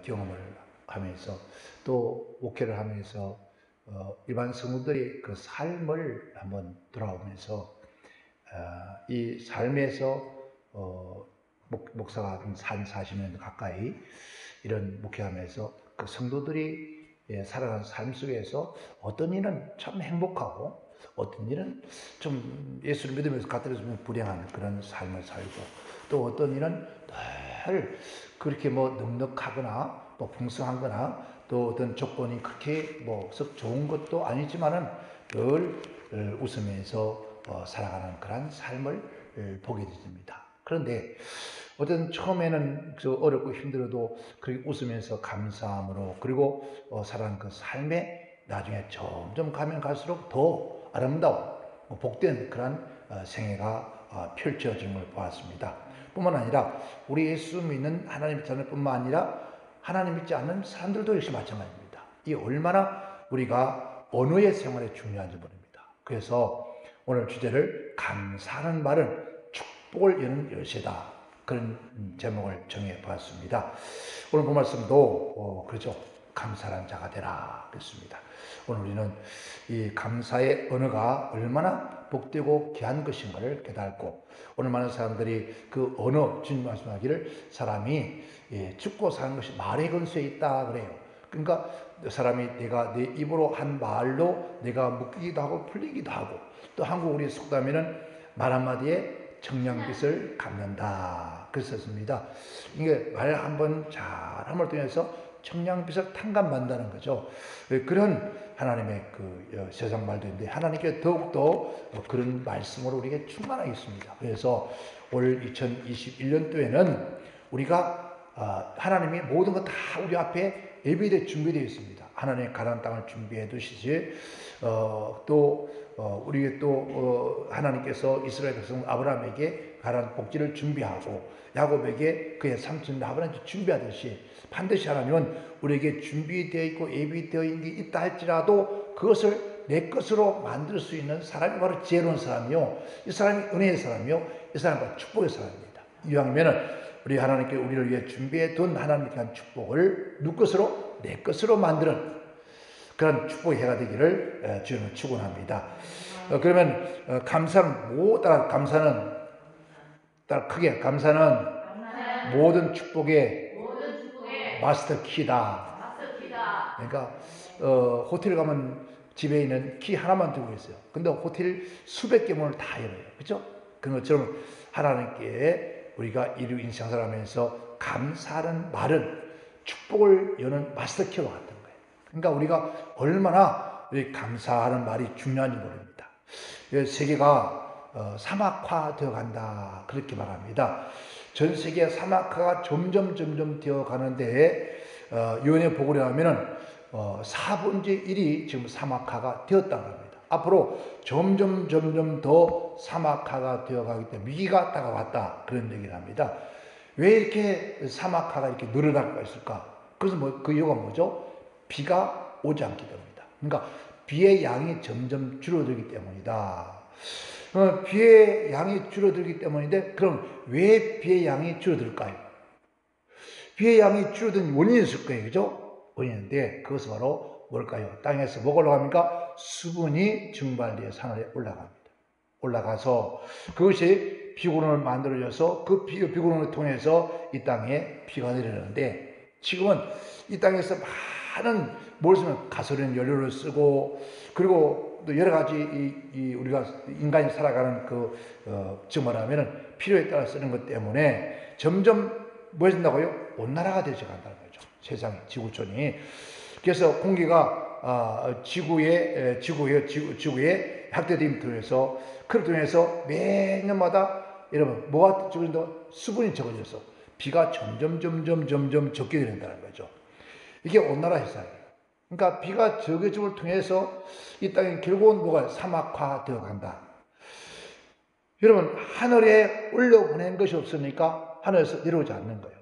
경험을 하면서 또 목회를 하면서 일반 성도들의 그 삶을 한번 돌아오면서 이 삶에서 목사가 한 40년 가까이 이런 목회하면서 그 성도들이 살아가는 삶 속에서 어떤 일은 참 행복하고 어떤 일은 좀 예수를 믿으면서 갖다 주면 불행한 그런 삶을 살고 또 어떤 일은 늘 그렇게 뭐 넉넉하거나 뭐 풍성하거나 또 어떤 조건이 그렇게 뭐 썩 좋은 것도 아니지만은 늘 웃으면서 살아가는 그런 삶을 보게 됩니다. 그런데 어떤 처음에는 어렵고 힘들어도 그렇게 웃으면서 감사함으로 그리고 살아가는 그 삶에 나중에 점점 가면 갈수록 더 아름다운 복된 그런 생애가 펼쳐지는 걸 보았습니다. 뿐만 아니라 우리 예수 믿는 하나님 자녀 뿐만 아니라 하나님 믿지 않는 사람들도 역시 마찬가지입니다. 이 얼마나 우리가 언어의 생활에 중요한지 모릅니다. 그래서 오늘 주제를 감사하는 말은 축복을 여는 열쇠다. 그런 제목을 정해보았습니다. 오늘 본 말씀도 그렇죠. 감사한 자가 되라 그랬습니다. 오늘 우리는 이 감사의 언어가 얼마나 복되고 귀한 것인가를 깨닫고 오늘 많은 사람들이 그 언어, 주님 말씀하기를 사람이 죽고 사는 것이 말의 근수에 있다 그래요. 그러니까 사람이 내가 내 입으로 한 말로 내가 묶이기도 하고 풀리기도 하고 또 한국 우리 속담에는 말 한마디에 청량빛을 갚는다 그랬었습니다. 이게 말 한번 잘함을 통해서 청량빛을 탕감받는다는 거죠. 그런 하나님의 그 세상 말도 있는데 하나님께 더욱더 그런 말씀으로 우리에게 충만하겠습니다. 그래서 올 2021년도에는 우리가 하나님이 모든 것 다 우리 앞에 예비되어 준비되어 있습니다. 하나님의 가나안 땅을 준비해 두시지 또 우리에게 또 하나님께서 이스라엘 백성 아브라함에게 가나안 복지를 준비하고 야곱에게 그의 삼촌 아브라함에게 준비하듯이 반드시 하나님은 우리에게 준비되어 있고 예비되어 있는 게 있다 할지라도 그것을 내 것으로 만들 수 있는 사람이 바로 지혜로운 사람이요 이 사람이 은혜의 사람이요 이 사람이 바로 축복의 사람입니다. 이왕이면은 우리 하나님께 우리를 위해 준비해 둔 하나님께 한 축복을 누구 것으로? 내 것으로 만드는 그런 축복의 해가 되기를 주님을 축원합니다. 그러면 감사는 따라 크게 감사는 모든 축복의 마스터 키다. 그러니까 호텔 가면 집에 있는 키 하나만 들고 있어요. 근데 호텔 수백 개 문을 다 열어요. 그렇죠? 그런 것처럼 하나님께 우리가 인생 살아가면서 감사하는 말은 축복을 여는 마스터 키와 같은 거예요. 그러니까 우리가 얼마나 감사하는 말이 중요한지 모릅니다. 세계가 사막화되어 간다 그렇게 말합니다. 전 세계 사막화가 점점 되어 가는데 유엔의 보고를 하면은 4분의 1이 지금 사막화가 되었다고 합니다. 앞으로 점점 더 사막화가 되어가기 때문에 위기가 다가왔다 그런 얘기를 합니다. 왜 이렇게 사막화가 이렇게 늘어날 수 있을까? 그래서 그 이유가 뭐죠? 비가 오지 않기 때문이다. 그러니까 비의 양이 점점 줄어들기 때문이다. 비의 양이 줄어들기 때문인데 그럼 왜 비의 양이 줄어들까요? 비의 양이 줄어든 원인이 있을 거예요. 그죠? 원인인데 그것은 바로 뭘까요? 땅에서 뭐가 올라갑니까? 수분이 증발되어 하늘에 올라갑니다. 올라가서 그것이 비구름을 만들어져서 그 비구름을 통해서 이 땅에 비가 내리는데 지금은 이 땅에서 많은 뭘 쓰면 가솔린 연료를 쓰고 그리고 또 여러 가지 우리가 인간이 살아가는 말하면은 필요에 따라 쓰는 것 때문에 점점 뭐 해진다고요? 온난화가 되어 간다는 거죠. 세상에 지구촌이. 그래서 공기가 지구의 확대됨을 통해서 그를 통해서 매년마다 여러분 뭐가 적어진다? 수분이 적어져서 비가 점점 적게 된다는 거죠. 이게 온난화 현상이에요. 그러니까 비가 적어짐을 통해서 이 땅이 결국은 뭐가 사막화되어 간다. 여러분 하늘에 올려보낸 것이 없으니까 하늘에서 내려오지 않는 거예요.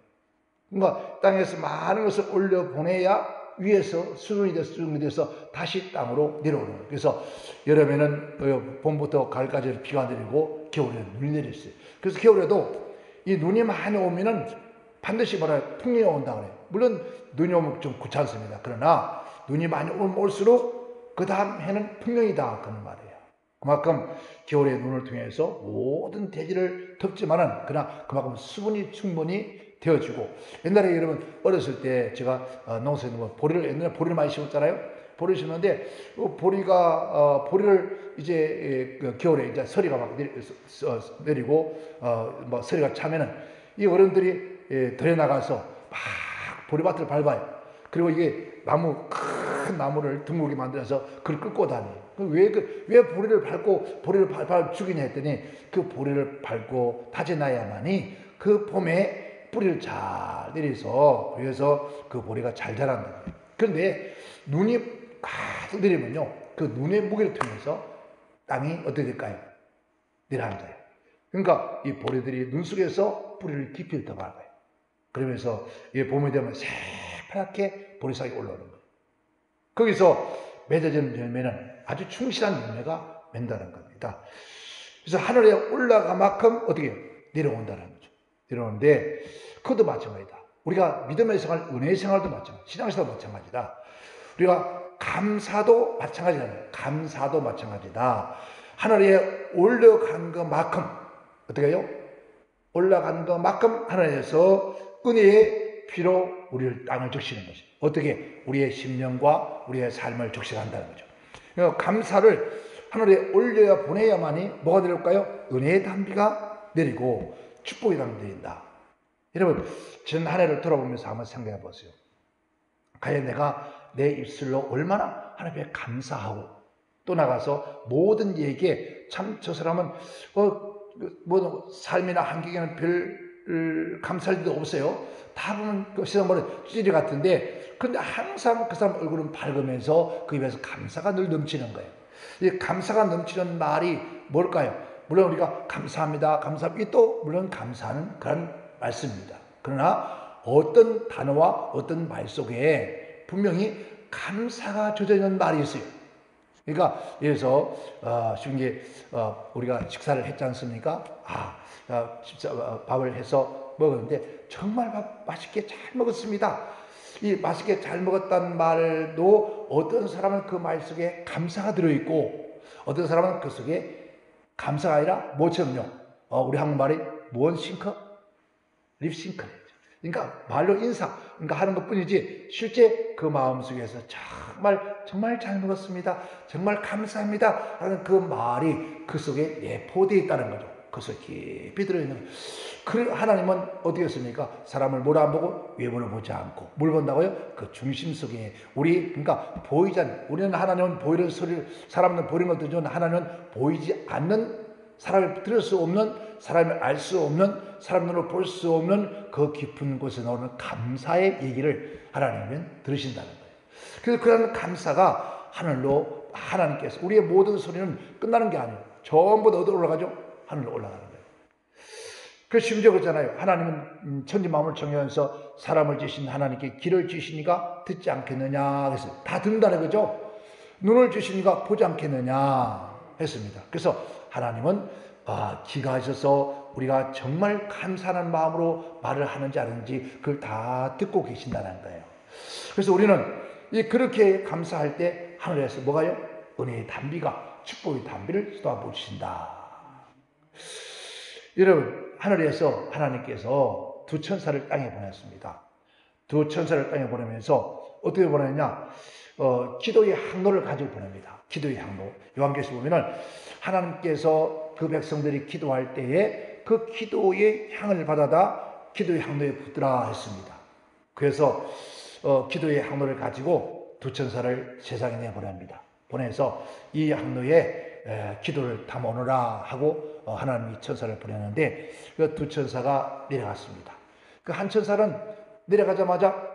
그러니까 땅에서 많은 것을 올려보내야 위에서 수분이 돼서 다시 땅으로 내려오는 거예요. 그래서 여름에는 봄부터 가을까지 비가 내리고 겨울에는 눈이 내렸어요. 그래서 겨울에도 이 눈이 많이 오면은 반드시 뭐라 풍년이 온다 그래요. 물론 눈이 오면 좀 귀찮습니다. 그러나 눈이 많이 오면 올수록 그 다음 해는 풍년이다 그런 말이에요. 그만큼 겨울에 눈을 통해서 모든 대지를 덮지만은 그러나 그만큼 수분이 충분히 되어지고, 옛날에 여러분 어렸을 때 제가 농사에 보리를 옛날에 보리를 많이 심었잖아요. 보리를 심었는데 보리를 이제 겨울에 이제 서리가 막 내리고 뭐 서리가 차면은 이 어른들이 들에 나가서 막 보리밭을 밟아요. 그리고 이게 큰 나무를 둥글게 만들어서 그걸 끌고 다녀요. 왜 보리를 밟고 보리를 밟아 죽이냐 했더니 그 보리를 밟고 다져놔야만이 그 봄에 뿌리를 잘 내려서 그래서 그 보리가 잘 자란다. 그런데 눈이 가득 내리면요, 그 눈의 무게를 통해서 땅이 어떻게 될까요? 내려앉아요. 그러니까 이 보리들이 눈 속에서 뿌리를 깊이 들어가요. 그러면서 이 봄이 되면 새파랗게 보리싹이 올라오는 거예요. 거기서 맺어지는 열매는 아주 충실한 열매가 맺는다는 겁니다. 그래서 하늘에 올라가만큼 어떻게 해요? 내려온다는 거죠. 내려오는데 그것도 마찬가지다. 우리가 믿음의 생활, 은혜의 생활도 마찬가지다. 신앙생활도 마찬가지다. 우리가 감사도 마찬가지잖아요. 감사도 마찬가지다. 하늘에 올라간 것만큼 어떻게 해요? 올라간 것만큼 하늘에서 은혜의 피로 우리를 땅을 적시는 것이. 어떻게? 우리의 심령과 우리의 삶을 적시한다는 거죠. 그러니까 감사를 하늘에 올려야 보내야만이 뭐가 내릴까요? 은혜의 단비가 내리고 축복의 단비가 내린다. 여러분, 지난 한 해를 돌아보면서 한번 생각해 보세요. 과연 내가 내 입술로 얼마나 하나님께 감사하고 또 나가서 모든 이에게 참 저 사람은 뭐 삶이나 환경에는 별 감사할 일도 없어요. 다 보면 그 세상 머리 찌리 같은데, 근데 항상 그 사람 얼굴은 밝으면서 그 입에서 감사가 늘 넘치는 거예요. 이 감사가 넘치는 말이 뭘까요? 물론 우리가 감사합니다, 감사합니다. 이게 또 물론 감사하는 그런 말씀입니다. 그러나 어떤 단어와 어떤 말 속에 분명히 감사가 젖어 있는 말이 있어요. 그러니까 예를 들어서 쉬운 게 우리가 식사를 했지 않습니까? 밥을 해서 먹었는데 정말 맛있게 잘 먹었습니다. 이 맛있게 잘 먹었다는 말도 어떤 사람은 그 말 속에 감사가 들어있고 어떤 사람은 그 속에 감사가 아니라 뭐처럼요? 우리 한국말이 뭔 싱크? 립싱크. 그러니까 말로 인사, 그러니까 하는 것 뿐이지 실제 그 마음속에서 정말 잘 먹었습니다, 정말 감사합니다 하는 그 말이 그 속에 내포되어 있다는 거죠. 그 속에 깊이 들어있는 거죠. 그 하나님은 어떻게 했습니까? 사람을 뭘 안 보고 외모를 보지 않고 뭘 본다고요? 그 중심 속에 그러니까 보이지 않는, 우리는 하나님은 보이는 소리를, 사람은 보이는 걸 듣지만 하나님은 보이지 않는, 사람이 들을 수 없는, 사람이 알 수 없는, 사람 눈으로 볼 수 없는 그 깊은 곳에 나오는 감사의 얘기를 하나님은 들으신다는 거예요. 그래서 그런 감사가 하늘로, 하나님께서 우리의 모든 소리는 끝나는 게 아니에요. 전부 다 어디로 올라가죠? 하늘로 올라가는 거예요. 그래서 심지어 그렇잖아요. 하나님은 천지 만물을 정하면서 사람을 지신 하나님께 귀를 주시니까 듣지 않겠느냐 그래서 다 듣는다는 거죠. 눈을 주시니까 보지 않겠느냐 했습니다. 그래서 하나님은 귀가 있어서 우리가 정말 감사하는 마음으로 말을 하는지 안 하는지 그걸 다 듣고 계신다는 거예요. 그래서 우리는 그렇게 감사할 때 하늘에서 뭐가요? 은혜의 단비가, 축복의 단비를 쏟아부으신다. 여러분, 하늘에서 하나님께서 두 천사를 땅에 보냈습니다. 두 천사를 땅에 보내면서 어떻게 보내냐? 기도의 항로를 가지고 보냅니다. 기도의 항로. 요한계시록 보면은 하나님께서 그 백성들이 기도할 때에 그 기도의 향을 받아다 기도의 항로에 붙더라 했습니다. 그래서 기도의 항로를 가지고 두 천사를 세상에 내보냅니다. 보내서 이 항로에 기도를 담아오너라 하고 하나님이 천사를 보내는데 그 두 천사가 내려갔습니다. 그 한 천사는 내려가자마자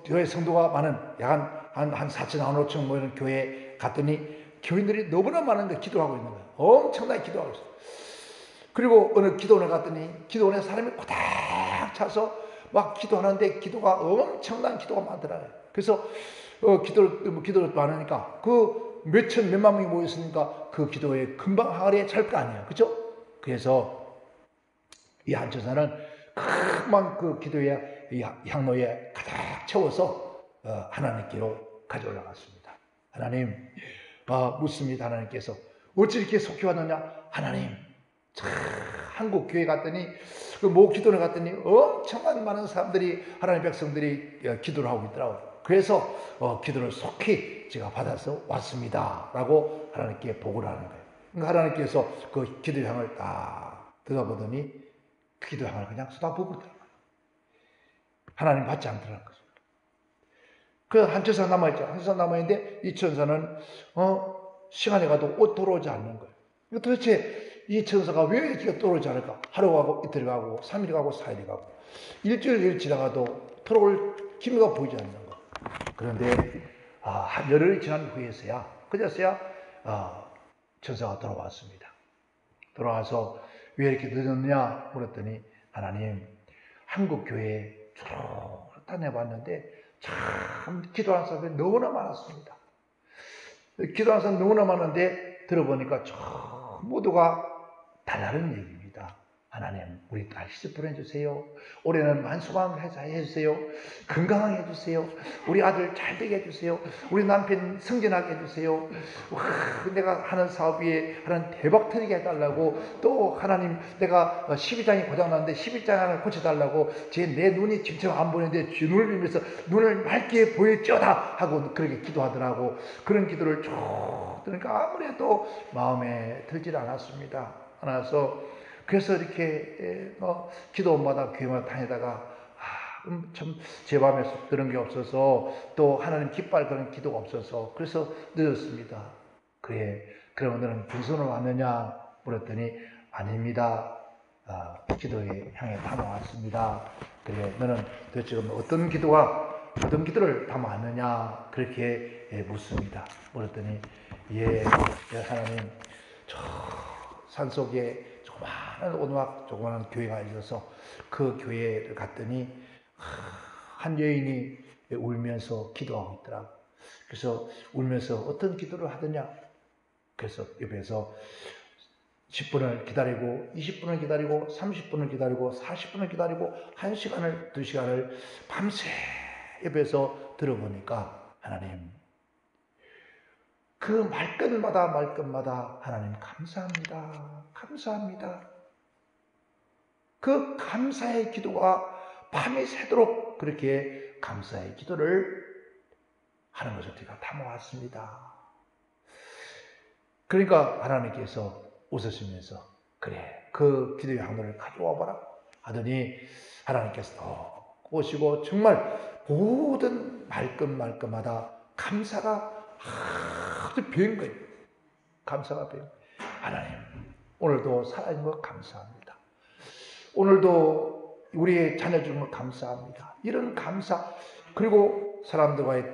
교회 성도가 많은 약 한 4천, 5천 모이는 교회에 갔더니 교인들이 너무나 많은데 기도하고 있는 거예요. 엄청나게 기도하고 있어요. 그리고 어느 기도원에 갔더니 기도원에 사람이 고닥 차서 막 기도하는데 기도가 엄청난 기도가 많더라고요. 그래서 기도를 많으니까 그 몇천 몇만 명이 모였으니까 그 기도에 금방 항아리에 찰 거 아니에요. 그죠? 그래서 이 한 천사는 그만 그 기도의 향로에 가득 채워서 하나님께로 가져 올라갔습니다. 하나님, 묻습니다. 하나님께서 어찌 이렇게 속히 왔느냐? 하나님, 한국 교회 갔더니 그 모 기도를 갔더니 엄청난 많은 사람들이, 하나님 백성들이 기도를 하고 있더라고요. 그래서 기도를 속히 제가 받아서 왔습니다 라고 하나님께 보고를 하는 거예요. 그러니까 하나님께서 그 기도향을 딱 들어보더니 그 기도향을 그냥 쏟아부고 있더라고요. 하나님 받지 않더라는 거죠. 그 한 천사 남아있죠. 한 천사 남아있는데 이 천사는 시간이 가도 돌아오지 않는 거예요. 도대체 이 천사가 왜 이렇게 돌아오지 않을까? 하루 가고 이틀 가고 3일 가고 4일 가고 일주일 지나가도 돌아올 기미가 보이지 않는 거예요. 그런데 한 열흘이 지난 후에서야 그제서야 천사가 돌아왔습니다. 돌아와서 왜 이렇게 늦었냐 물었더니 하나님, 한국 교회에 쭉 다녀봤는데 참 기도하는 사람이 너무나 많았습니다. 기도하는 사람이 너무나 많은데 들어보니까 모두가 달라는 얘기입니다. 하나님, 우리 딸 시집 보내주세요. 올해는 만수만 해주세요. 건강하게 해주세요. 우리 아들 잘 되게 해주세요. 우리 남편 승진하게 해주세요. 내가 하는 사업 위에 하나님 대박 터지게 해달라고, 또 하나님 내가 12장이 고장났는데 12장을 고쳐달라고, 내 눈이 지금 안 보이는데 주 눈을 빌면서 눈을 맑게 보여줘다 하고 그렇게 기도하더라고. 그런 기도를 쭉 들으니까 아무래도 마음에 들질 않았습니다. 그래서 이렇게 기도마다 교회마다 다니다가 참 제 마음에 그런 게 없어서, 또 하나님 기뻐할 그런 기도가 없어서 그래서 늦었습니다. 그래, 그러면 너는 분선으로 왔느냐 물었더니 아닙니다. 기도에 향해 담아왔습니다. 그래, 너는 도대체 어떤 기도를 담아왔느냐 그렇게 묻습니다. 물었더니 하나님, 저 산속에 조그마한 오두막 조그마한 교회가 있어서 그 교회를 갔더니 한 여인이 울면서 기도하고 있더라고. 그래서 울면서 어떤 기도를 하더냐. 그래서 옆에서 10분을 기다리고 20분을 기다리고 30분을 기다리고 40분을 기다리고 1시간을 2시간을 밤새 옆에서 들어보니까 하나님, 그 말끝마다 하나님 감사합니다. 그 감사의 기도가 밤이 새도록 그렇게 감사의 기도를 하는 것을 제가 담아왔습니다. 그러니까 하나님께서 웃으시면서 그래, 그 기도의 향로를 가져와 봐라 하더니 하나님께서 오시고 정말 모든 말끝마다 감사가 아주 배인 거예요. 감사가 배인 거예요. 하나님, 오늘도 살아있는 것 감사합니다. 오늘도 우리의 자녀 주는 것 감사합니다. 이런 감사, 그리고 사람들과의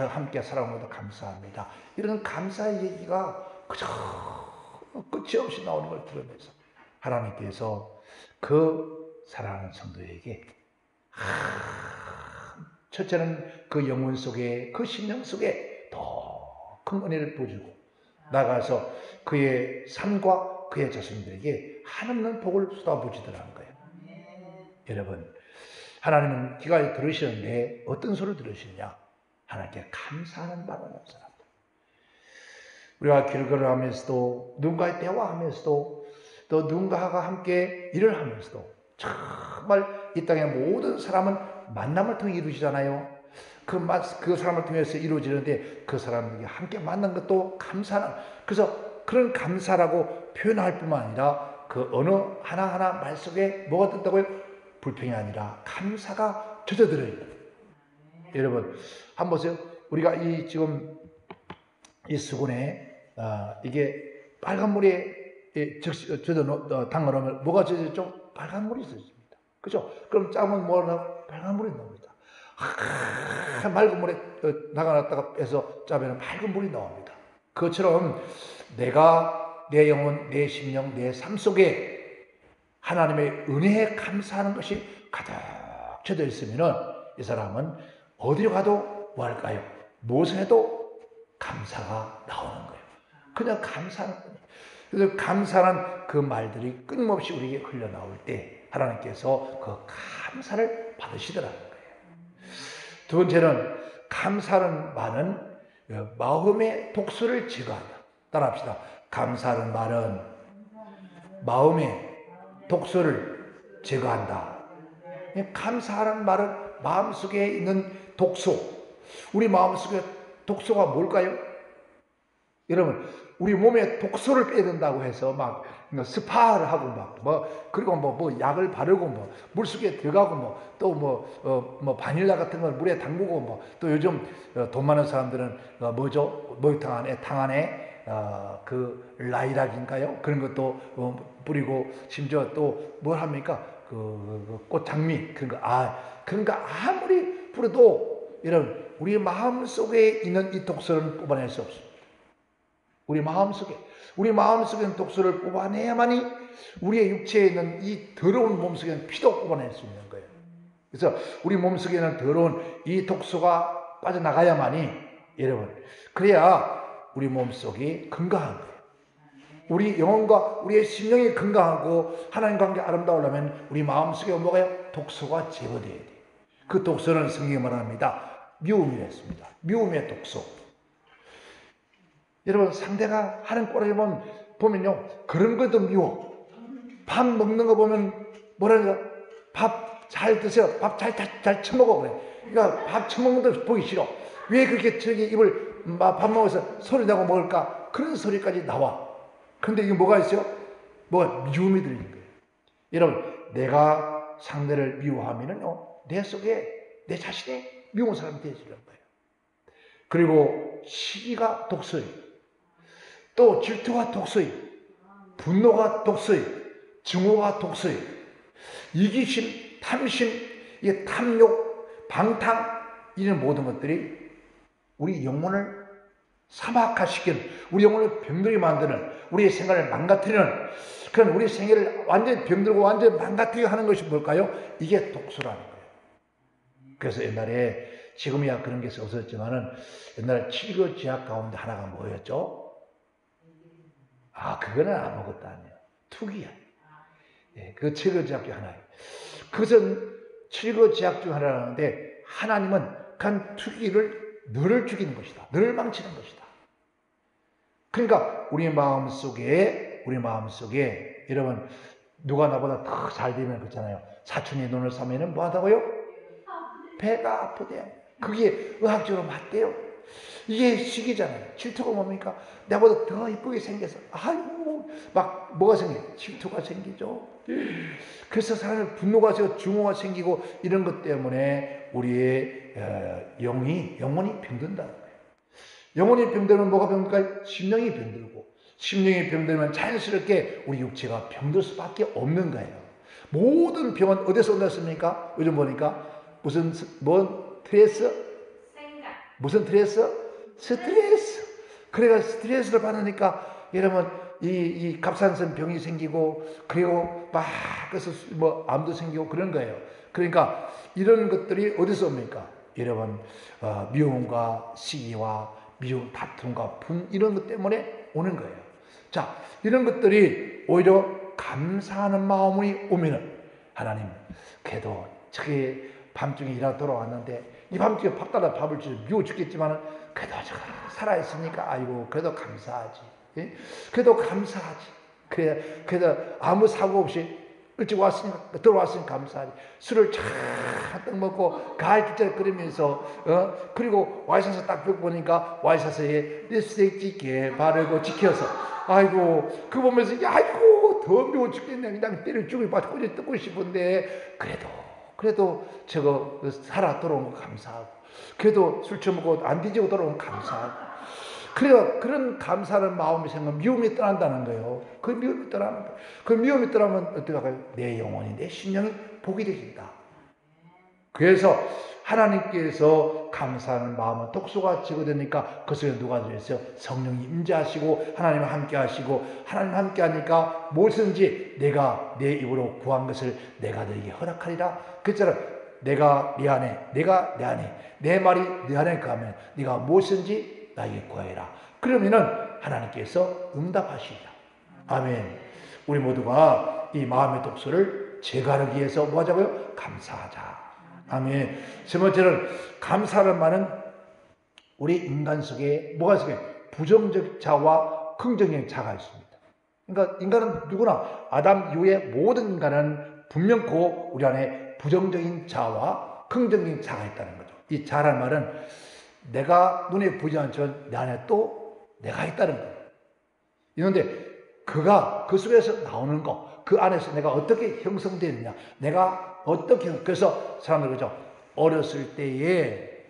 함께 살아온 것도 감사합니다. 이런 감사의 얘기가 그저 끝이 없이 나오는 걸 들으면서 하나님께서 그 사랑하는 성도에게 첫째는 그 영혼 속에, 그 심령 속에 더 큰 은혜를 부어주고 나가서 그의 삶과 그의 자손들에게 한없는 복을 쏟아부으시더라는 거예요. 여러분, 하나님은 귀가 들으시는데 어떤 소리를 들으시느냐? 하나님께 감사하는 바라는 사람들. 우리가 길거리를 하면서도, 누군가의 대화하면서도, 또 누군가와 함께 일을 하면서도 정말 이 땅의 모든 사람은 만남을 통해 이루어지잖아요. 그 사람을 통해서 이루어지는데 그 사람에게 함께 만난 것도 감사는, 그래서 그런 감사라고 표현할 뿐만 아니라 그 어느 하나하나 말 속에 뭐가 뜬다고요? 불평이 아니라 감사가 젖어들어요. 여러분, 한번 보세요. 우리가 지금 이 수건에 이게 빨간 물에 담가놓으면 뭐가 젖어있죠? 빨간 물이 젖습니다. 그죠? 그럼 짜면 뭐가 빨간 물이 나옵니다. 맑은 물에 나가놨다가 빼서 짜면 맑은 물이 나옵니다. 그것처럼 내가 내 영혼, 내 심령, 내 삶 속에 하나님의 은혜에 감사하는 것이 가득 젖어 있으면 이 사람은 어디로 가도 뭐 할까요? 무엇을 해도 감사가 나오는 거예요. 그냥 감사하는 거예요. 그래서 감사한 그 말들이 끊임없이 우리에게 흘러나올 때 하나님께서 그 감사를 받으시더라는 거예요. 두 번째는 감사하는 말은 마음의 독소를 제거한다. 따라합시다. 감사하는 말은 마음의 독소를 제거한다. 감사하는 말은 마음속에 있는 독소. 우리 마음속에 독소가 뭘까요? 여러분, 우리 몸에 독소를 빼야 된다고 해서 막 스파를 하고 그리고 약을 바르고 물속에 들어가고 또 바닐라 같은 걸 물에 담그고 또 요즘 돈 많은 사람들은 목욕탕 안에 탕 안에 그 라이락인가요? 그런 것도 뿌리고 심지어 또 뭘 합니까? 그 꽃장미 그런 거 아무리 뿌려도 여러분 우리 마음 속에 있는 이 독소를 뽑아낼 수 없습니다. 우리 마음 속에 있는 독소를 뽑아내야만이 우리의 육체에 있는 이 더러운 몸 속에 있는 피도 뽑아낼 수 있는 거예요. 그래서 우리 몸 속에 있는 더러운 이 독소가 빠져나가야만이 여러분 그래야 우리 몸 속이 건강한 거예요. 우리 영혼과 우리의 심령이 건강하고 하나님 관계 아름다우려면 우리 마음 속에 뭐가요? 독소가 제거돼야 돼요. 그 독소는 성경이 말합니다. 미움이랬습니다. 미움의 독소. 여러분 상대가 하는 꼴을 보면요 그런 것도 미워. 밥 먹는 거 보면 뭐라니까 밥 잘 드세요. 밥 잘 처먹어 그래. 그러니까 밥 처먹는 거 보기 싫어. 왜 그렇게 저기 입을 밥 먹어서 소리 내고 먹을까? 그런 소리까지 나와. 그런데 이게 뭐가 있어요? 미움이 들리는 거예요. 여러분 내가 상대를 미워하면은요 내 속에 내 자신이 미운 사람이 되어지는 거예요. 그리고 시기가 독소예요. 또 질투가 독소예요. 분노가 독소예요. 증오가 독소예요. 이기심, 탐심, 탐욕, 방탕 이런 모든 것들이 우리 영혼을 사막화시키는 우리 영혼을 병들게 만드는 우리의 생활을 망가뜨리는 그런 우리 생애를 완전히 병들고 완전히 망가뜨리게 하는 것이 뭘까요? 이게 독소라는 거예요. 그래서 옛날에 지금이야 그런 게 없었지만은 옛날에 7거 죄악 가운데 하나가 뭐였죠? 그거는 아무것도 아니에요. 투기야. 그 7거 죄악 중 하나예요. 그것은 7거 죄악 중 하나라는데 하나님은 그 투기를 너를 죽이는 것이다. 너를 망치는 것이다. 그러니까 우리 마음 속에 여러분 누가 나보다 더 잘 되면 그렇잖아요. 사촌이 눈을 싸면은 뭐 하다고요? 배가 아프대요. 그게 의학적으로 맞대요. 이게 시기잖아요. 질투가 뭡니까? 나보다 더 이쁘게 생겨서 막 뭐가 생겨요? 질투가 생기죠. 그래서 사람은 분노가 생기고 증오가 생기고 이런 것 때문에 우리의 영혼이 병든다는 거예요. 영혼이 병들면 뭐가 병들까요? 심령이 병들고 심령이 병들면 자연스럽게 우리 육체가 병들 수밖에 없는 거예요. 모든 병은 어디서 온다습니까? 요즘 보니까 무슨 스트레스? 무슨 스트레스. 그래가 스트레스를 받으니까 여러분 이 갑상선 병이 생기고 그리고 막 그래서 암도 생기고 그런 거예요. 그러니까 이런 것들이 어디서 옵니까? 여러분 미움과 시기와 미움, 다툼과 분 이런 것 때문에 오는 거예요. 자, 이런 것들이 오히려 감사하는 마음이 오면은 하나님 그래도 저게 밤중에 일하다 돌아왔는데 이 밤중에 밥 달라 밥을 주려 미워 죽겠지만은 그래도 제가 살아있으니까 아이고 그래도 감사하지. 예? 그래도 감사하지. 그래도 아무 사고 없이 일찍 들어왔으니까 감사하지. 술을 잔뜩 먹고 갈기절거리면서 그리고 와이셔츠 딱 보니까 와이셔츠에 립스틱 짙게 바르고 지켜서 아이고 그거 보면서 아이고 더 미워 죽겠네. 그냥 때려 죽을 것 꼬리 뜯고 싶은데 그래도 저거 살아 돌아온 거 감사하고 그래도 술 처먹고 안 뒤지고 돌아온 거 감사하고 그래요. 그런 감사하는 마음이 생기면 미움이 떠난다는 거예요. 그 미움이 떠나는 거예요. 그 미움이 떠나면 어떻게 할까요? 내 영혼이 내 심령이 복이 되신다. 그래서 하나님께서 감사하는 마음은 독소가 제거되니까 그 속에 누가 들어있어요? 성령이 임재하시고 하나님 함께 하시고 하나님 함께 하니까 무엇인지 내가 내 입으로 구한 것을 내가 너에게 허락하리라. 그처럼 내가 네 안에 내가 내 안에 내 말이 내 안에 가면 네가 무엇인지 나에게 구하여라. 그러면은 하나님께서 응답하시리라. 아멘. 우리 모두가 이 마음의 독소를 제거하기 위해서 뭐 하자고요? 감사하자. 아멘. 세 번째는 감사하는 말은 우리 인간 속에 뭐가 있어요? 부정적 자와 긍정적 자가 있습니다. 그러니까 인간은 누구나 아담 이후에 모든 인간은 분명코 우리 안에 부정적인 자와 긍정적인 자가 있다는 거죠. 이 자란 말은 내가 눈에 보이지 않지만 내 안에 또 내가 있다는 거예요. 그런데 그가 그 속에서 나오는 거, 그 안에서 내가 어떻게 형성되느냐, 내가 어떻게, 그래서 사람들 그죠? 어렸을 때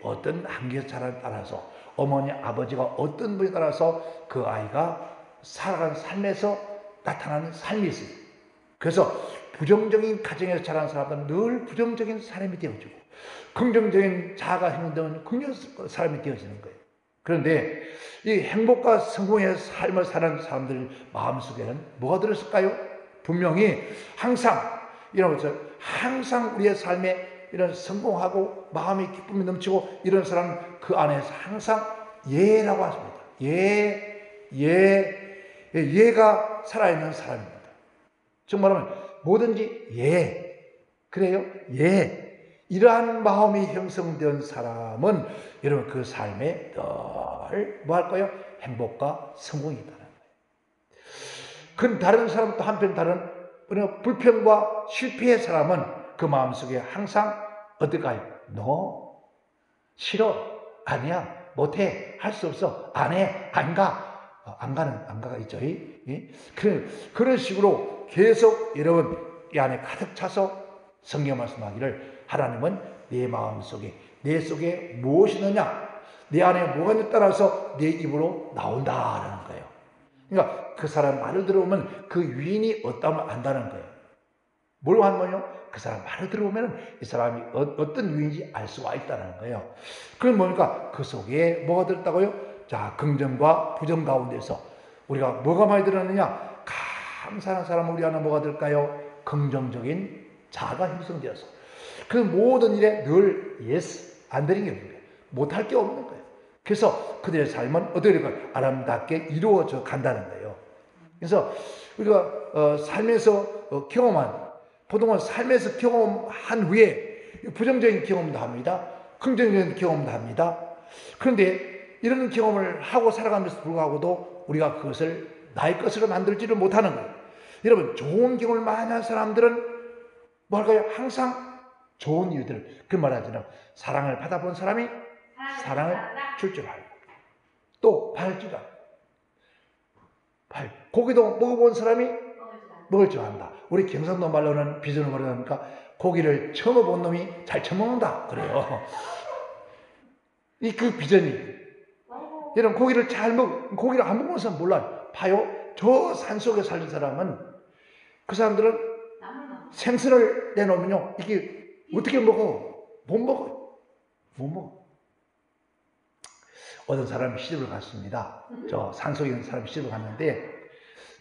어떤 환경에서 자라에 따라서 어머니, 아버지가 어떤 분에 따라서 그 아이가 살아가는 삶에서 나타나는 삶이 있어요. 그래서 부정적인 가정에서 자란 사람들은 늘 부정적인 사람이 되어지고 긍정적인 자아가 형성되면 긍정적인 사람이 되어지는 거예요. 그런데 이 행복과 성공의 삶을 사는 사람들 마음속에는 뭐가 들었을까요? 분명히 항상 이런 것을 항상 우리의 삶에 이런 성공하고 마음이 기쁨이 넘치고 이런 사람 그 안에서 항상 예라고 하십니다. 예가 살아있는 사람입니다. 정말하면 뭐든지 그래요? 이러한 마음이 형성된 사람은 여러분 그 삶에 늘 뭐 할 거예요? 행복과 성공이 있다는 거예요. 그 다른 사람 또 한편 다른 불평과 실패의 사람은 그 마음속에 항상 어떨까요? No, 싫어, 아니야, 못해, 할 수 없어, 안 해, 안 가가 있죠. 그런 식으로 계속 여러분 이 안에 가득 차서 성경 말씀하기를 하나님은 내 마음속에 내 속에 무엇이 있느냐, 내 안에 뭐가 있느냐에 따라서 내 입으로 나온다라는 거예요. 그러니까 그 사람 말을 들어보면 그 위인이 어떠면 안다는 거예요. 뭘 하면요? 그 사람 말을 들어보면 이 사람이 어떤 위인지 알 수가 있다는 거예요. 그럼 뭡니까? 그 속에 뭐가 들었다고요? 자, 긍정과 부정 가운데서 우리가 뭐가 많이 들었느냐? 감사하는 사람은 우리 안에 뭐가 들까요? 긍정적인 자아가 형성되어서 그 모든 일에 늘 yes, 안 되는 게 없는 거예요. 못할 게 없는 거예요. 그래서 그들의 삶은 어떻게 될까요? 아름답게 이루어져 간다는 거예요. 그래서 우리가 삶에서 경험한, 보통은 삶에서 경험한 후에 부정적인 경험도 합니다. 긍정적인 경험도 합니다. 그런데 이런 경험을 하고 살아가면서 불구하고도 우리가 그것을 나의 것으로 만들지를 못하는 거예요. 여러분, 좋은 경험을 많이 한 사람들은 뭐 할까요? 항상 좋은 이유들, 그 말하자면 사랑을 받아본 사람이 사랑을 줄 줄 알고 또 받을 줄 알고 고기도 먹어본 사람이 먹을 줄 안다. 우리 경상도 말로는 비전을 말하니까 고기를 처음 본 놈이 잘 처먹는다 그래요. 그 비전이 여러분 고기를 고기를 안 먹는 사람 몰라요. 봐요. 저 산속에 살는 사람은 그 사람들은 생선을 내놓으면요 이게 어떻게 먹어? 못 먹어. 어떤 사람이 시집을 갔습니다. 저 산속에 있는 사람이 시집을 갔는데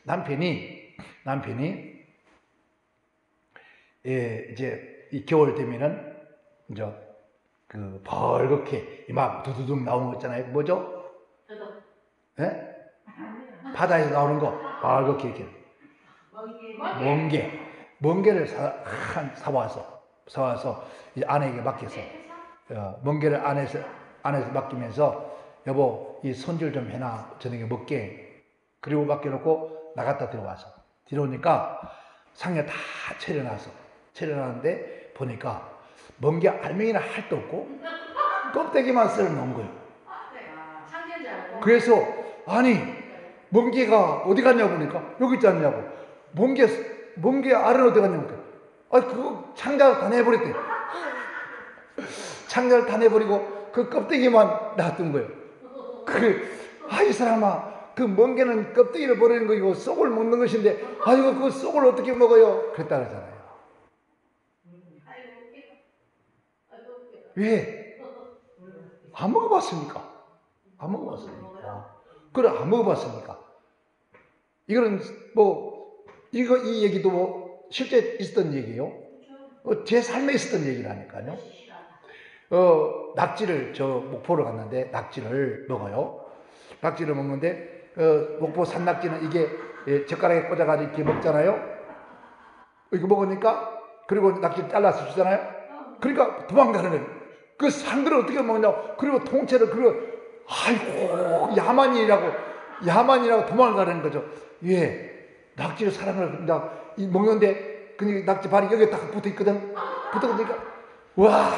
남편이 이제 이 겨울 되면은 이제 그 벌겋게 막 두두둑 나오는 거 있잖아요. 뭐죠? 예? 바다에서 나오는 거 벌겋게 이렇게 멍게를 사와서 이제 아내에게 맡겨서 멍게를 안에서 맡기면서 여보 이 손질 좀 해놔 저녁에 먹게. 그리고 맡겨놓고 나갔다 들어오니까 상에 다 차려놨는데 보니까 멍게 알맹이나 할도 없고 껍데기만 썰어놓은 거예요. 그래서 아니 멍게가 어디 갔냐고 보니까 여기 있지 않냐고. 멍게 알은 어디 갔냐고. 그거 창자를 다 내버렸대. 창자를 다 내버리고 그 껍데기만 놔둔 거예요. 이 사람아, 그 멍게는 껍데기를 버리는 거이고 속을 먹는 것인데, 그 속을 어떻게 먹어요? 그랬다 그러잖아요. 왜? 안 먹어봤습니까? 그래, 안 먹어봤습니까? 이거는 이 얘기도 실제 있었던 얘기예요. 제 삶에 있었던 얘기라니까요. 낙지를 목포를 갔는데 낙지를 먹어요. 낙지를 먹는데 목포 산낙지는 이게 젓가락에 꽂아가지고 이렇게 먹잖아요. 이거 먹으니까 그리고 낙지 잘라서 주잖아요. 그러니까 도망가는 거예요. 그 상들을 어떻게 먹냐고. 그리고 통째로 아이고 야만이라고 도망가는 거죠. 예, 낙지를 사람을 먹는데 그 낙지 발이 여기에 딱 붙어 있거든. 붙어보니까 와,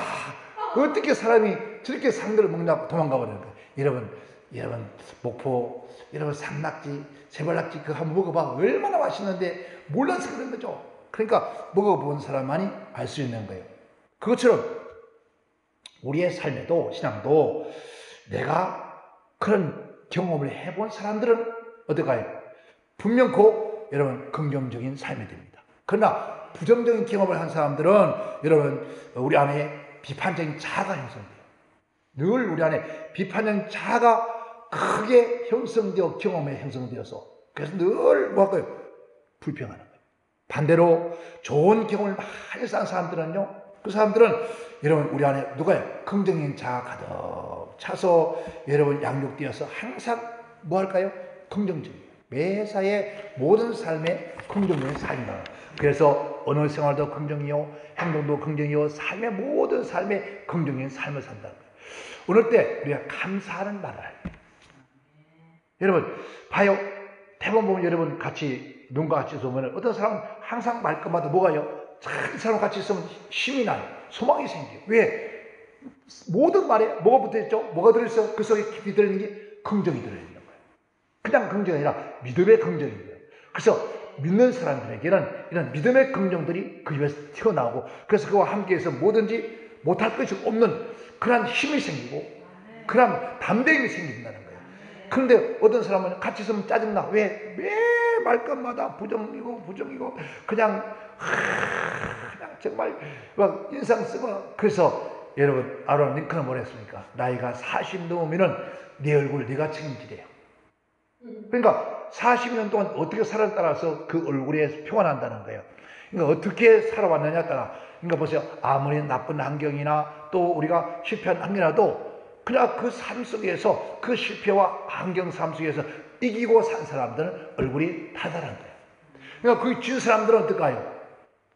어떻게 사람이 저렇게 상들을 먹냐고 도망가 버리는 거예요. 여러분 목포 여러분 산낙지 세발낙지 그거 한번 먹어봐. 얼마나 맛있는데 몰라서 그런 거죠. 그러니까 먹어본 사람만이 알 수 있는 거예요. 그것처럼 우리의 삶에도 신앙도 내가 그런 경험을 해본 사람들은 어떨까요? 분명 여러분 긍정적인 삶이 됩니다. 그러나 부정적인 경험을 한 사람들은 여러분 우리 안에 비판적인 자아가 형성돼요. 늘 우리 안에 비판적인 자아가 크게 형성되어 경험에 형성되어서 그래서 늘 뭐할까요? 불평하는 거예요. 반대로 좋은 경험을 많이 쌓은 사람들은요, 그 사람들은 여러분 우리 안에 누가요? 긍정적인 자아가 가득 차서 여러분 양육되어서 항상 뭐 할까요? 긍정적이에요. 매사에 모든 삶에 긍정적인 삶이다. 그래서 언어 생활도 긍정이요, 행동도 긍정이요, 삶의 모든 삶에 긍정적인 삶을 산다는 거예요. 오늘 때 우리가 감사하는 말을 해요. 여러분 봐요. 대부분 보면 여러분 같이 눈과 같이 있으면 어떤 사람은 항상 말끝마다 뭐가요? 이 사람 같이 있으면 힘이 나요. 소망이 생겨요. 왜? 모든 말에 뭐가 붙어있죠? 뭐가 들어있어요? 그 속에 깊이 들어있는 게 긍정이 들어있는 거예요. 그냥 긍정이 아니라 믿음의 긍정이에요. 그래서 믿는 사람들에게는 이런 믿음의 긍정들이 그 입에서 튀어나오고 그래서 그와 함께해서 뭐든지 못할 것이 없는 그런 힘이 생기고 그런 담대함이 생긴다는 거예요. 그런데 어떤 사람은 같이 있으면 짜증나. 왜? 매 말끝마다 부정이고 그냥 정말 막 인상 쓰고. 그래서 여러분 아브라함 링컨은 뭐라 했습니까? 나이가 40 넘으면은 내 얼굴 네가 책임지래요. 그러니까 40년 동안 어떻게 살았에 따라서 그 얼굴에 표가 난다는 거예요. 그러니까 어떻게 살아왔느냐에 따라. 그러니까 보세요. 아무리 나쁜 환경이나 또 우리가 실패한 환경이라도 그냥 그 삶 속에서 그 실패와 환경 삶 속에서 이기고 산 사람들은 얼굴이 달달한 거예요. 그러니까 그 진 사람들은 어떨까요?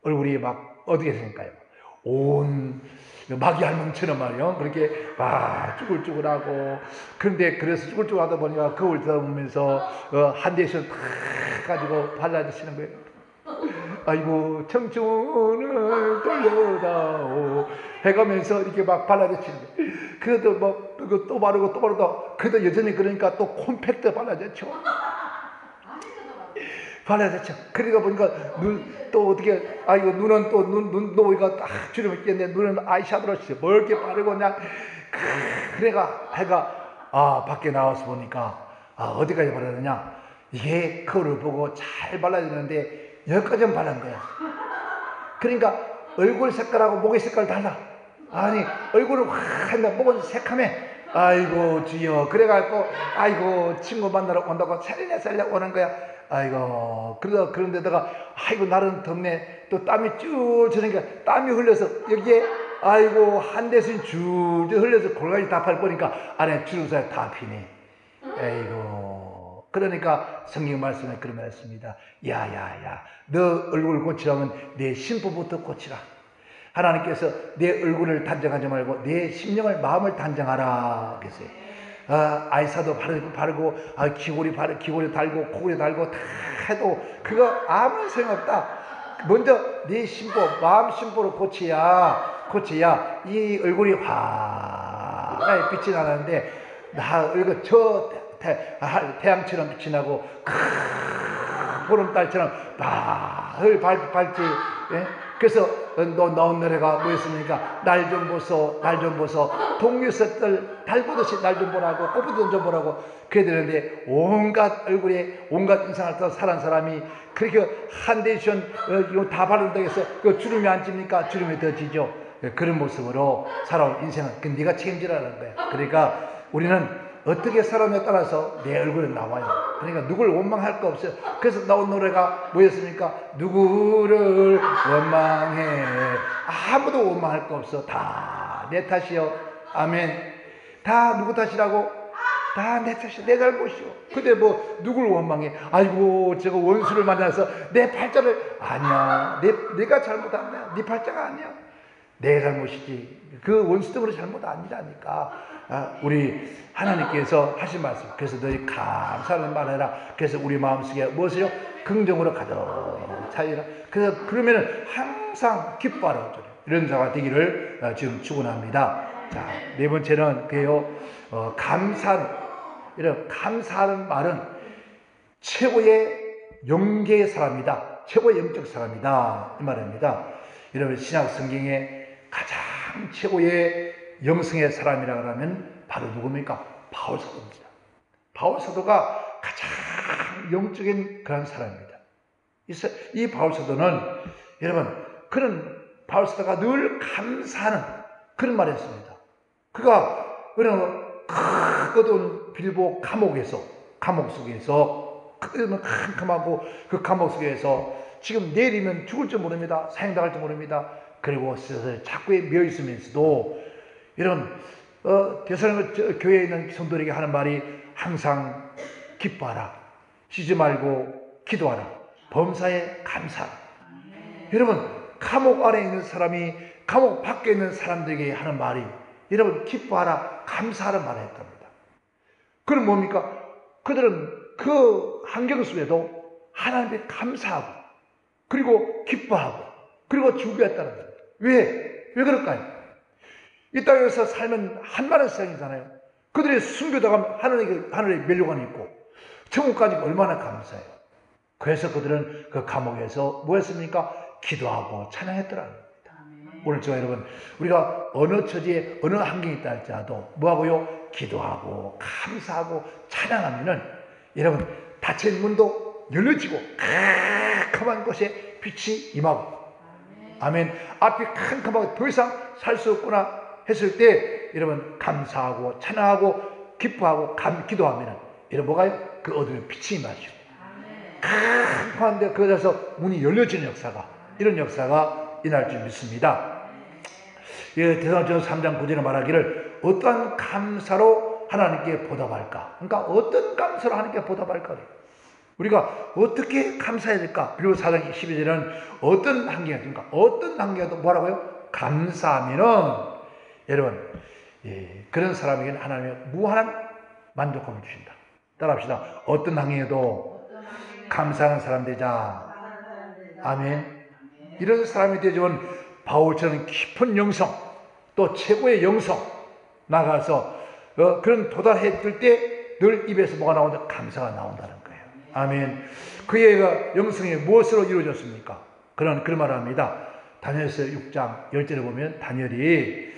얼굴이 막 어떻게 생길까요? 온 마귀 할멈처럼 말이요. 그렇게 막 쭈글쭈글하고. 그런데 그래서 쭈글쭈글하다 보니까 거울 들어보면서 한 대씩 탁 가지고 발라주시는 거예요. 아이고 청춘을 돌려다오 해가면서 이렇게 막 발라주시는 거예요. 그래도 뭐 또 바르고 또 바르다. 그래도 여전히 그러니까 또 콤팩트 발라줬죠. 발라줬죠. 그러다 보니까 눈 또 어떻게 아이고 눈은 또 눈 노이가 딱 주름 있겠네. 눈은 아이샤도로 멀게 바르고 그냥 그래가 해가 밖에 나와서 보니까 어디까지 바르느냐. 이게 거울을 보고 잘 발라주는데 여기까지는 바른 거야. 그러니까 얼굴 색깔하고 목의 색깔 달라. 아니 얼굴을 확 한다 목은 새카매. 아이고 주여. 그래갖고 아이고 친구 만나러 온다고 살려 오는 거야. 아이고 그런데다가 아이고 날은 덥네. 또 땀이 쭉 저러니까 땀이 흘려서 여기에 아이고 한 대씩 줄줄 흘려서 골반이 다 팔 보니까 안에 주름살이 다 피네. 아이고. 그러니까 성경 말씀에 그런 말 했습니다. 야야야 너 얼굴 고치라면 내 심부부터 고치라. 하나님께서 내 얼굴을 단정하지 말고 내 심령을 마음을 단정하라 그랬어요. 아이사도 바르고 귀골이 달고 코골이 달고 다 해도 그거 아무 소용없다. 먼저 네 심보 마음 심보를 고쳐야 이 얼굴이 환하게 빛이 나는데 얼굴 태양처럼 빛이 나고 보름달처럼 밝지. 예? 그래서 너 나온 노래가 뭐였습니까? 날 좀 보소 동유석들 달 보듯이 날 좀 보라고 꽃보듯 좀 보라고 그래야 되는데 온갖 얼굴에 온갖 인상을 더 살한 사람이 그렇게 한데이션 이거 다 바른다고 해서 그 주름이 안 찝니까? 주름이 더 지죠. 그런 모습으로 살아온 인생은 그 네가 책임지라는 거야. 그러니까 우리는 어떻게 살아오냐에 따라서 내 얼굴은 나와요. 그러니까 누구를 원망할 거 없어요. 그래서 나온 노래가 뭐였습니까? 누구를 원망해. 아무도 원망할 거 없어. 다 내 탓이요. 아멘. 다 누구 탓이라고? 다 내 탓이야, 내 잘못이요. 근데 뭐 누굴 원망해? 아이고 저거 원수를 만나서 내 팔자를 아니야. 내가 잘못한 거야. 네 팔자가 아니야. 내 잘못이지. 그 원수 때문에 잘못 아니라니까. 우리 하나님께서 하신 말씀. 그래서 너희 감사하는 말해라. 그래서 우리 마음속에 무엇이요? 긍정으로 가득 차이라. 그래서 그러면은 항상 기뻐하라. 이런 자가 되기를 지금 축원합니다. 자, 네 번째는 그요. 이런 감사하는 말은 최고의 영계의 사람이다. 최고의 영적 사람이다. 이 말입니다. 여러분 신약 성경에 가장 최고의 영성의 사람이라고 하면 바로 누굽니까? 바울 사도입니다. 바울 사도가 가장 영적인 그런 사람입니다. 이 바울 사도는 여러분 그런 바울 사도가 늘 감사하는 그런 말을 했습니다. 그가 그런 크거든 빌보 감옥 속에서 캄캄하고 그 감옥 속에서 지금 내일이면 죽을 줄 모릅니다. 사형당할 줄 모릅니다. 그리고 자꾸에 미어 있으면서도 이런 대사님 교회에 있는 성도들에게 하는 말이 항상 기뻐하라, 쉬지 말고 기도하라, 범사에 감사하라. 여러분 감옥 안에 있는 사람이 감옥 밖에 있는 사람들에게 하는 말이 여러분 기뻐하라, 감사하라 말을 했답니다. 그럼 뭡니까? 그들은 그 환경 속에도 하나님께 감사하고 그리고 기뻐하고 그리고 즐거웠다는 거예요. 왜 그럴까요? 이 땅에서 살면 한마는 세상이잖아요. 그들이 순교당하면 하늘에 멸류관이 있고 천국까지 얼마나 감사해요. 그래서 그들은 그 감옥에서 뭐 했습니까? 기도하고 찬양했더라는 겁니다. 오늘 저와 여러분 우리가 어느 처지에 어느 환경에 있다 할지라도 뭐하고요? 기도하고 감사하고 찬양하면은 여러분 닫힌 문도 열려지고 캄캄한 곳에 빛이 임하고 아멘. 앞이 캄캄하고 더 이상 살 수 없구나 했을 때 여러분 감사하고 찬양하고 기뻐하고 기도하면은 여러분 뭐가요? 그 어둠에 빛이 임하죠. 캄캄한데 그것에서 문이 열려지는 역사가 이런 역사가 일어날 줄 믿습니다. 대사전서 3장 9절에 말하기를 어떠한 감사로 하나님께 보답할까? 그러니까 어떤 감사로 하나님께 보답할까? 우리가 어떻게 감사해야 될까? 그리고 4장 12절에는 어떤 한계가 됩니까? 어떤 한계가 뭐라고요? 감사하면은 여러분 그런 사람에게는 하나님의 무한한 만족감을 주신다. 따라합시다. 어떤 한계에도 감사하는 사람 되자. 아멘. 이런 사람이 되지만 바울처럼 깊은 영성 또 최고의 영성 나가서 그런 도달했을 때 늘 입에서 뭐가 나온다? 감사가 나온다는 거예요. 아멘. 그의 영성이 무엇으로 이루어졌습니까? 그런 말을 합니다. 다니엘서 6장 10절에 보면 다니엘이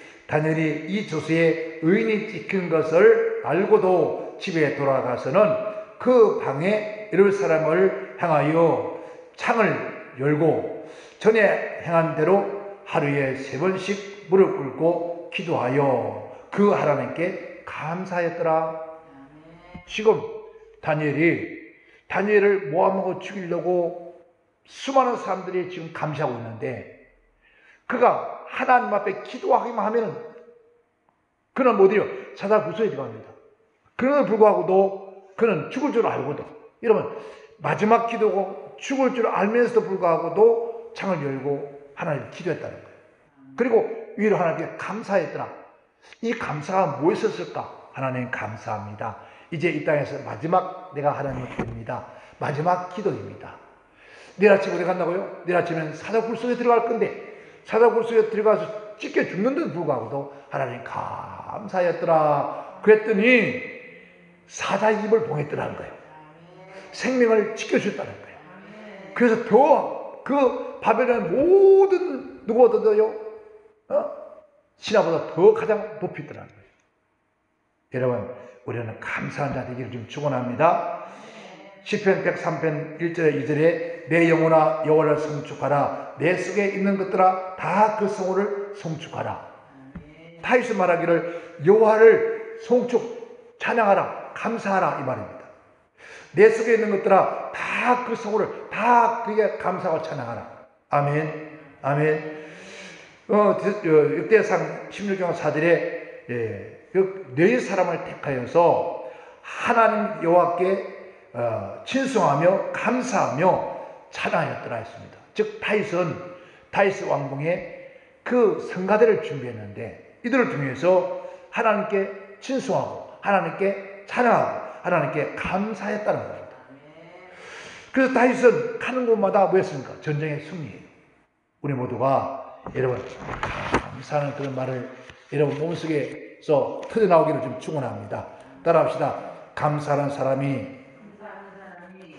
이 조서에 의인이 찍힌 것을 알고도 집에 돌아가서는 그 방에 이럴 사람을 향하여 창을 열고 전에 행한 대로 하루에 3번씩 무릎 꿇고 기도하여 그 하나님께 감사하였더라. 지금 다니엘을 모함하고 죽이려고 수많은 사람들이 지금 감시하고 있는데 그가 하나님 앞에 기도하기만 하면은 그는 못해요. 사자 구소에 들어갑니다. 그럼에도 불구하고도 그는 죽을 줄 알고도 여러분 마지막 기도고 죽을 줄 알면서도 불구하고도 창을 열고 하나님께 기도했다는 거예요. 그리고 위로 하나님께 감사했더라. 이 감사가 무엇이었을까? 하나님 감사합니다. 이제 이 땅에서 마지막 내가 하나님을 드립니다. 마지막 기도입니다. 내일 아침에 어디 간다고요? 내일 아침에는 사자굴 속에 들어갈 건데 사자굴 속에 들어가서 찢겨 죽는데도 불구하고도 하나님 감사했더라. 그랬더니 사자의 입을 봉했더라는 거예요. 생명을 지켜줬다는 거예요. 그래서 그 바벨론 모든 누구보다도요 신하보다 더 가장 높이 있더라는 거예요. 여러분 우리는 감사한 자 되기를 좀 축원합니다. 시편 103편 1절에 2절에 내 영혼아 여호와를 성축하라. 내 속에 있는 것들아 다 그 성호를 성축하라. 다윗이 말하기를 여호와를 성축 찬양하라 감사하라 이 말입니다. 내 속에 있는 것들아 다 그 성호를 다 그게 감사하고 찬양하라. 아멘. 아멘. 역대상 16장 4절에 네 사람을 택하여서 하나님 여호와께 친송하며 감사하며 찬양하였더라 했습니다. 즉 다윗 왕궁에 그 성가대를 준비했는데 이들을 통해서 하나님께 친송하고 하나님께 찬양하고 하나님께 감사했다는 겁니다. 그래서 다윗은 가는 곳마다 뭐였습니까? 전쟁의 승리예요. 우리 모두가 여러분 감사하는 그런 말을 여러분 몸속에서 터져나오기를 좀 축원합니다. 따라합시다. 감사하는 사람이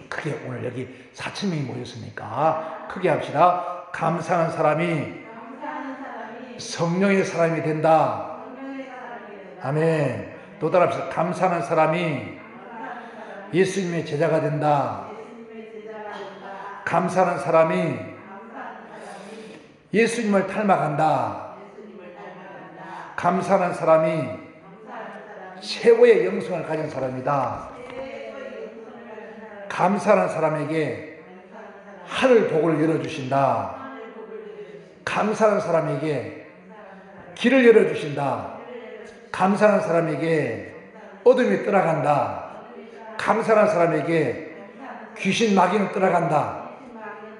크게 오늘 여기 4,000명이 모였으니까 크게 합시다. 감사하는 사람이 성령의 사람이 된다. 아멘. 또 따라합시다. 감사하는 사람이 예수님의 제자가 된다. 감사하는 사람이 예수님을 닮아간다. 감사하는 사람이 최고의 영성을 가진 사람이다. 감사하는 사람에게 하늘 복을 열어주신다. 감사하는 사람에게 길을 열어주신다. 감사하는 사람에게 어둠이 떠나간다. 감사하는 사람에게 귀신 마귀는 떠나간다.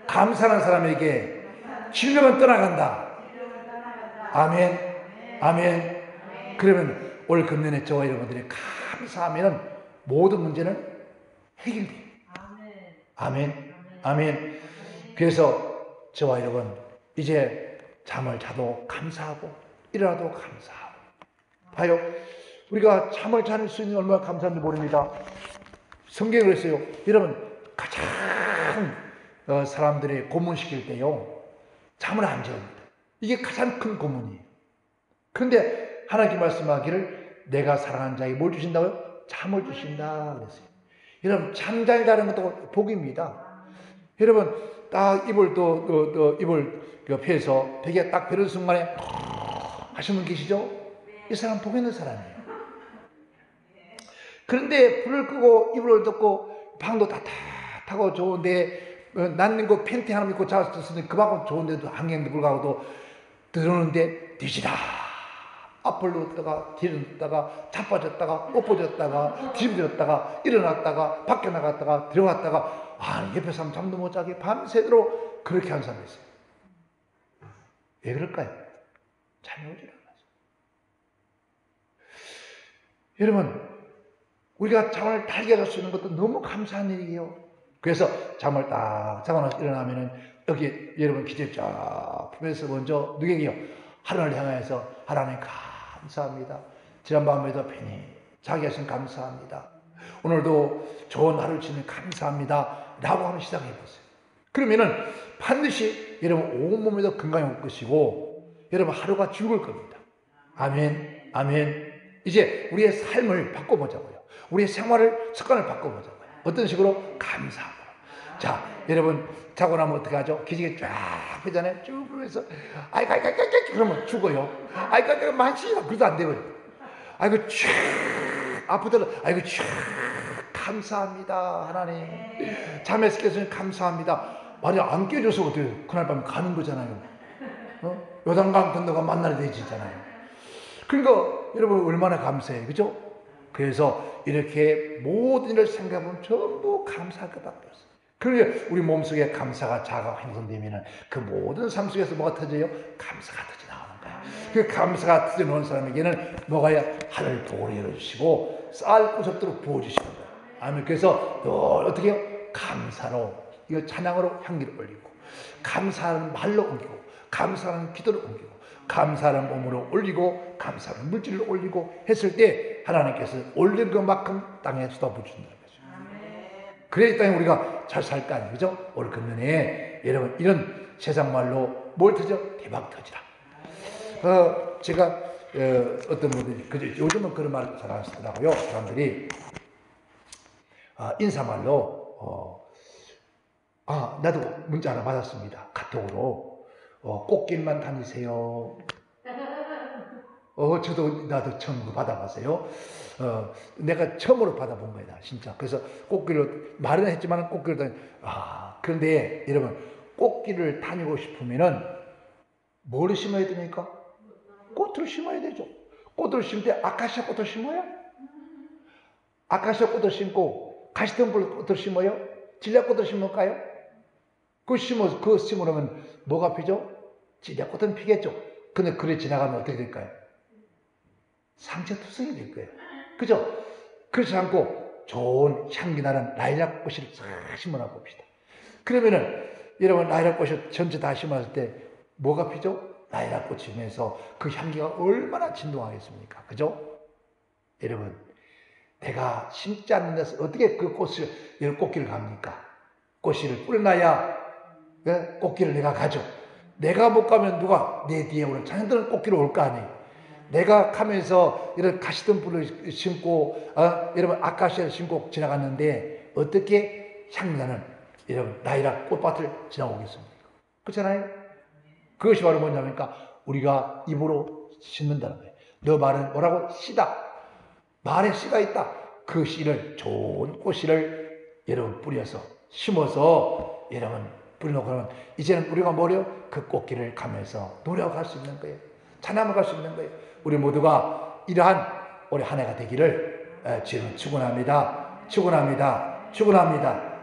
감사하는 사람에게 질병은 떠나간다. 아멘. 아멘. 그러면 올 금년에 저와 여러분들이 감사하면 모든 문제는 해결돼요. 아멘. 아멘. 그래서 저와 여러분 이제 잠을 자도 감사하고 일어나도 감사하고 봐요. 우리가 잠을 잘 수 있는 얼마나 감사한지 모릅니다. 성경에 그랬어요. 여러분 가장 사람들이 고문시킬 때요 잠을 안 재웁니다. 이게 가장 큰 고문이에요. 그런데 하나님께 말씀하기를 내가 사랑하는 자에게 뭘 주신다고요? 잠을 주신다 그랬어요. 여러분 잠 잘 자는 것도 복입니다. 여러분 딱 이불 펴서 베개 딱 펴는 순간에 하시는 분 계시죠? 이 사람 복 있는 사람이에요. 그런데 불을 끄고 이불을 덮고 방도 따뜻하고 좋은데 난 그 팬티 하나 입고 자왔으니 그만큼 좋은데도 한경도 불구하고도 들어오는데 뒤지다 앞을 놓다가 뒤를 놓다가 자빠졌다가 엎어졌다가 뒤집어졌다가 일어났다가 밖에 나갔다가 들어갔다가 옆에 사람 잠도 못 자게 밤새도록 그렇게 한 사람이 있어요. 왜 그럴까요? 잠이 오질 않아서. 여러분 우리가 잠을 달게 잘 수 있는 것도 너무 감사한 일이에요. 그래서 잠을 딱 자고 일어나면은 여기 여러분 기대 쫙 펴면서 먼저 누구에게요? 하늘을 향해서 하나님 감사합니다. 지난밤에도 편히 자기 하신 감사합니다. 오늘도 좋은 하루를 지내 감사합니다. 라고 한번 시작해 보세요. 그러면은 반드시 여러분 온몸에도 건강이 올 것이고 여러분 하루가 즐거울 겁니다. 아멘. 아멘. 이제 우리의 삶을 바꿔보자고요. 우리의 생활을 습관을 바꿔보자고요. 어떤 식으로? 감사함으로. 자, 여러분 자고 나면 어떻게 하죠? 기지개 쫙 펴잖아요. 쭉 그러면서 아이고 그러면 죽어요. 아이고 만시야 그래도 안 되고요. 아이고 쫙 아프더라도 아이고 쫙 감사합니다 하나님. 잠에서 깨서는 감사합니다. 만약 안 깨줘서 어때요? 그날 밤에 가는 거잖아요. 요단강 건너가 만날 되지잖아요. 그러니까 여러분 얼마나 감사해요, 그죠? 그래서 이렇게 모든 일을 생각해보면 전부 감사할 것밖에 없어요. 그러니까 우리 몸속에 감사가 자가 형성되면 그 모든 삶 속에서 뭐가 터져요? 감사가 터져 나오는 거예요. 그 감사가 터져 나오는 사람에게는 뭐가요? 하늘 복을 열어주시고 쌀 구석도록 부어주시는 거예요. 아멘. 그래서 늘 어떻게 해요? 감사로, 이거 찬양으로 향기를 올리고, 감사하는 말로 옮기고, 감사하는 기도를 옮기고, 감사하는 몸으로 올리고, 감사하는 물질로 올리고 했을 때 하나님께서 올린 것만큼 땅에 쏟아부어준다는 거죠. 그래야 이 땅에 우리가 잘 살 거 아니에요. 그죠? 올 금년에 여러분 이런 세상 말로 뭘 터져? 대박 터지라. 제가 어떤 분들이 요즘은 그런 말을 잘 안 쓰더라고요. 사람들이 인사말로 나도 문자 하나 받았습니다. 카톡으로 꽃길만 다니세요. 나도 처음 받아봤어요. 내가 처음으로 받아본 거야, 진짜. 그래서 꽃길로, 말은 했지만 꽃길로 그런데 여러분, 꽃길을 다니고 싶으면은 뭘 심어야 됩니까? 꽃을 심어야 되죠. 꽃을 심을 때 아카시아 꽃을 심어요? 아카시아 꽃을 심고 가시덤불 꽃을 심어요? 진략꽃을 심을까요? 그거 심으려면 뭐가 피죠? 진략꽃은 피겠죠. 근데 그래 지나가면 어떻게 될까요? 상처투성이 될 거예요. 그죠? 그렇지 않고 좋은 향기 나는 라일락 꽃을 싹 심어놔 봅시다. 그러면은 여러분 라일락 꽃을 전체 다 심었을 때 뭐가 피죠? 라일락 꽃이 피면서 그 향기가 얼마나 진동하겠습니까? 그죠? 여러분, 내가 심지 않는 데서 어떻게 그 꽃길을 갑니까? 꽃씨를 뿌려놔야 꽃길을 내가 가죠. 내가 못 가면 누가 내 뒤에 오는 자녀들은 꽃길을 올 거 아니에요. 내가 가면서 이런 가시덤불을 심고 여러분 아카시아를 심고 지나갔는데 어떻게 향나는 여러분 라일락 꽃밭을 지나오겠습니까? 그렇잖아요. 그것이 바로 뭐냐니까 우리가 입으로 심는다는 거예요. 너 말은 뭐라고? 씨다. 말에 씨가 있다. 그 씨를 좋은 꽃씨를 여러분 뿌려서 심어서 여러분 뿌려놓고 그러면 이제는 우리가 뭐래요? 그 꽃길을 가면서 노래할 수 있는 거예요. 찬양을 할 수 있는 거예요. 우리 모두가 이러한 올해 한 해가 되기를 주님 축원합니다. 축원합니다. 축원합니다.